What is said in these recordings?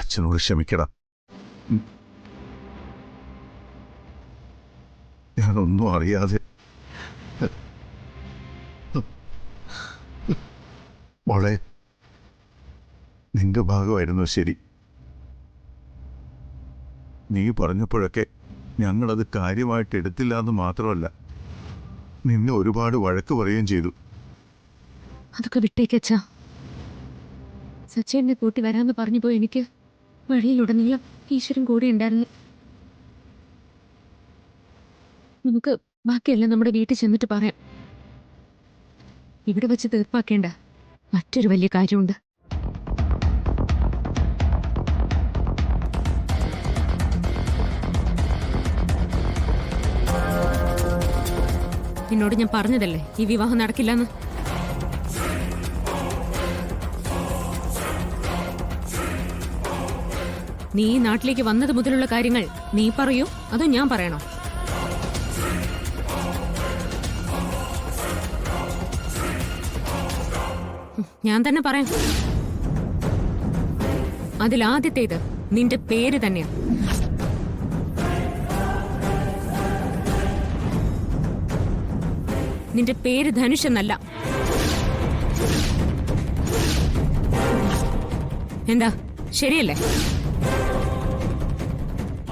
അച്ഛനോട് ക്ഷമിക്കണം. ഞാനൊന്നും അറിയാതെ. മോളെ, നിന്റെ ഭാഗമായിരുന്നു ശരി. നീ പറഞ്ഞപ്പോഴൊക്കെ ഞങ്ങളത് കാര്യമായിട്ട് എടുത്തില്ല എന്ന് മാത്രമല്ല, നിന്നെ ഒരുപാട് വഴക്ക് പറയുകയും ചെയ്തു. അതൊക്കെ വിട്ടേക്കച്ചാ. സച്ചേനെ കൂട്ടി വരാമെന്ന് പറഞ്ഞു പോയി. എനിക്ക് വഴിയിലുടനീളം ഈശ്വരൻ കൂടെ ഉണ്ടായിരുന്നു. നമുക്ക് ബാക്കിയെല്ലാം നമ്മുടെ വീട്ടിൽ ചെന്നിട്ട് പറയാം. ഇവിടെ വെച്ച് തീർപ്പാക്കേണ്ട മറ്റൊരു വലിയ കാര്യമുണ്ട്. എന്നോട് ഞാൻ പറഞ്ഞതല്ലേ ഈ വിവാഹം നടക്കില്ലെന്ന്. നീ ഈ നാട്ടിലേക്ക് വന്നത് മുതലുള്ള കാര്യങ്ങൾ നീ പറയൂ അതോ ഞാൻ പറയണോ? ഞാൻ തന്നെ പറയാം. അതിലാദ്യത്തേത് നിന്റെ പേര് തന്നെയാ. നിന്റെ പേര് ധനുഷ് എന്നല്ല. എന്താ ശരിയല്ലേ?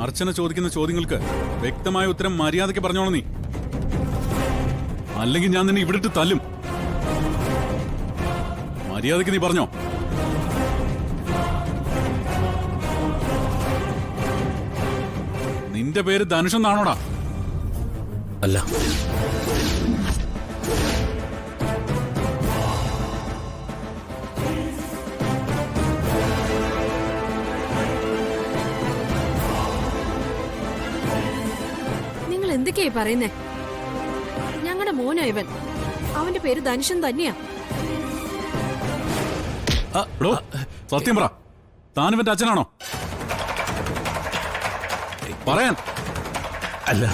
അർച്ചന ചോദിക്കുന്ന ചോദ്യങ്ങൾക്ക് വ്യക്തമായ ഉത്തരം മര്യാദയ്ക്ക് പറഞ്ഞോളൂ നീ. അല്ലെങ്കിൽ ഞാൻ നിന്നെ ഇവിടിട്ട് തല്ലും. മര്യാദയ്ക്ക് നീ പറഞ്ഞോ. നിന്റെ പേര് ധനുഷ് എന്നാണോടാ? അല്ല. എന്തൊക്കെയായി പറയുന്നേ? ഞങ്ങളുടെ മോനോ ഇവൻ. അവന്റെ പേര് ധനുഷൻ തന്നെയാ. സത്യം പറ, താനിവന്റെ അച്ഛനാണോ? പറയാൻ. അല്ല.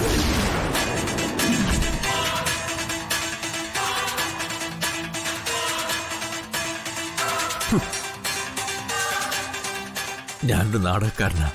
ഞാനൊരു നാടകക്കാരനാ.